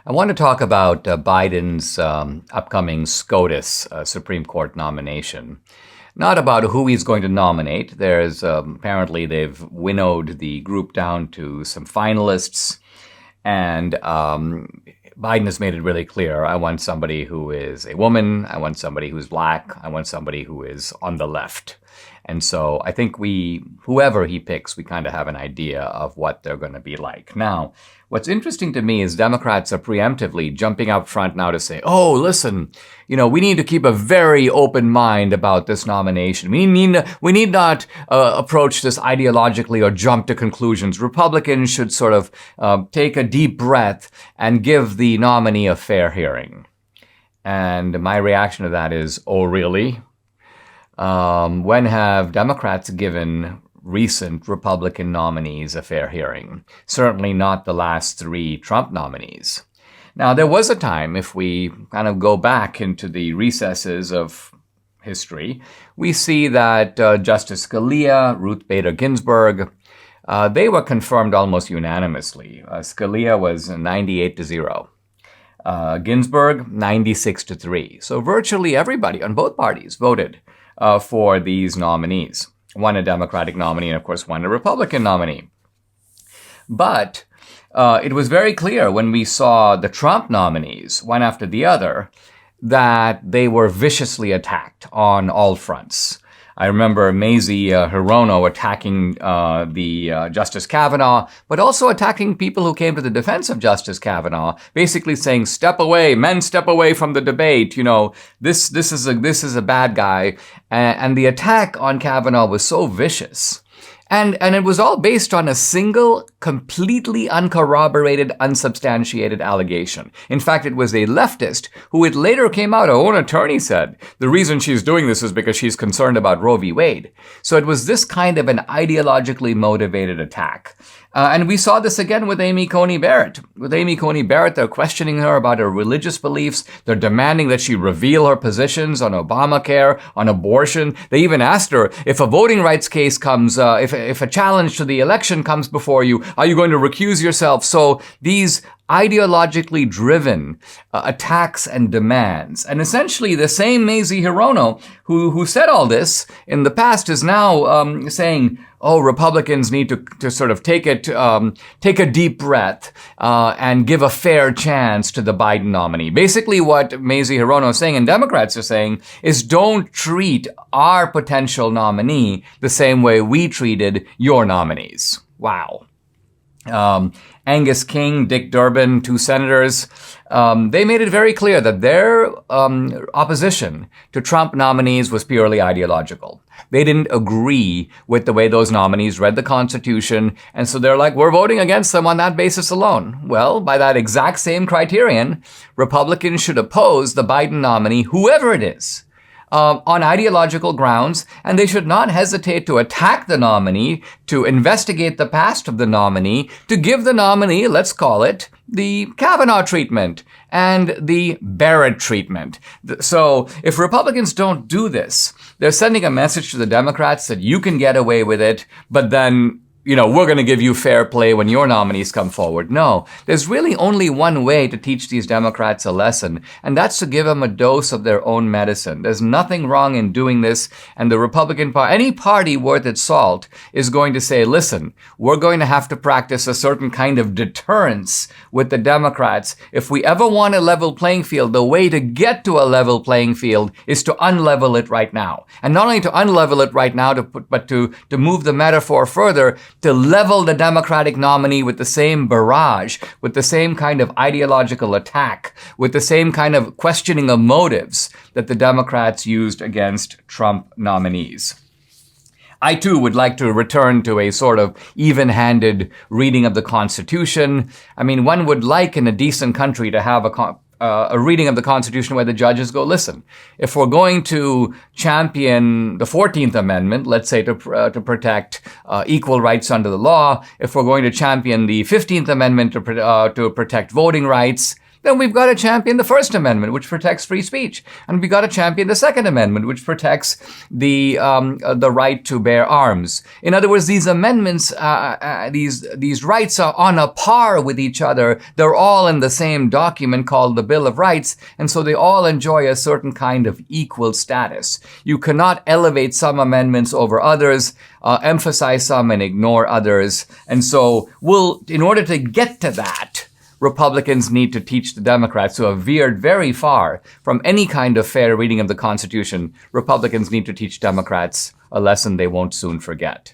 I want to talk about Biden's upcoming SCOTUS Supreme Court nomination. Not about who he's going to nominate. There's apparently they've winnowed the group down to some finalists, and Biden has made it really clear, I want somebody who is a woman, I want somebody who's black, I want somebody who is on the left. And so I think whoever he picks, we kind of have an idea of what they're going to be like. Now, what's interesting to me is Democrats are preemptively jumping up front now to say, oh, listen, we need to keep a very open mind about this nomination. We need not approach this ideologically or jump to conclusions. Republicans should sort of take a deep breath and give the nominee a fair hearing. And my reaction to that is, oh, really? When have Democrats given recent Republican nominees a fair hearing? Certainly not the last three Trump nominees. Now, there was a time, if we kind of go back into the recesses of history, we see that Justice Scalia, Ruth Bader Ginsburg, they were confirmed almost unanimously. Scalia was 98-0. Ginsburg, 96-3. So virtually everybody on both parties voted for these nominees. One a Democratic nominee and, of course, one a Republican nominee. But it was very clear when we saw the Trump nominees, one after the other, that they were viciously attacked on all fronts. I remember Mazie Hirono attacking the Justice Kavanaugh, but also attacking people who came to the defense of Justice Kavanaugh, basically saying, "Step away, men, step away from the debate. This is a bad guy." And the attack on Kavanaugh was so vicious. And it was all based on a single, completely uncorroborated, unsubstantiated allegation. In fact, it was a leftist who it later came out, her own attorney said, the reason she's doing this is because she's concerned about Roe v. Wade. So it was this kind of an ideologically motivated attack. And we saw this again with Amy Coney Barrett. With Amy Coney Barrett, they're questioning her about her religious beliefs. They're demanding that she reveal her positions on Obamacare, on abortion. They even asked her, if a voting rights case comes, if a challenge to the election comes before you, are you going to recuse yourself? So these ideologically driven attacks and demands. And essentially the same Mazie Hirono who said all this in the past is now saying, oh, Republicans need to sort of take a deep breath and give a fair chance to the Biden nominee. Basically what Mazie Hirono is saying and Democrats are saying is don't treat our potential nominee the same way we treated your nominees. Wow. Angus King, Dick Durbin, two senators, they made it very clear that their opposition to Trump nominees was purely ideological. They didn't agree with the way those nominees read the Constitution, and so they're like, we're voting against them on that basis alone. Well, by that exact same criterion, Republicans should oppose the Biden nominee, whoever it is, on ideological grounds, and they should not hesitate to attack the nominee, to investigate the past of the nominee, to give the nominee, let's call it, the Kavanaugh treatment and the Barrett treatment. So if Republicans don't do this, they're sending a message to the Democrats that you can get away with it, but then we're going to give you fair play when your nominees come forward. No, there's really only one way to teach these Democrats a lesson, and that's to give them a dose of their own medicine. There's nothing wrong in doing this, and the Republican Party, any party worth its salt, is going to say, listen, we're going to have to practice a certain kind of deterrence with the Democrats. If we ever want a level playing field, the way to get to a level playing field is to unlevel it right now. And not only to unlevel it right now, but to move the metaphor further, to level the Democratic nominee with the same barrage, with the same kind of ideological attack, with the same kind of questioning of motives that the Democrats used against Trump nominees. I, too, would like to return to a sort of even-handed reading of the Constitution. I mean, one would like in a decent country to have a reading of the Constitution where the judges go, listen, if we're going to champion the 14th Amendment, let's say to protect equal rights under the law, if we're going to champion the 15th Amendment to protect voting rights, then we've got to champion the First Amendment, which protects free speech. And we've got to champion the Second Amendment, which protects the right to bear arms. In other words, these amendments, these rights are on a par with each other. They're all in the same document called the Bill of Rights, and so they all enjoy a certain kind of equal status. You cannot elevate some amendments over others, emphasize some and ignore others. And so in order to get to that, Republicans need to teach the Democrats, who have veered very far from any kind of fair reading of the Constitution, Republicans need to teach Democrats a lesson they won't soon forget.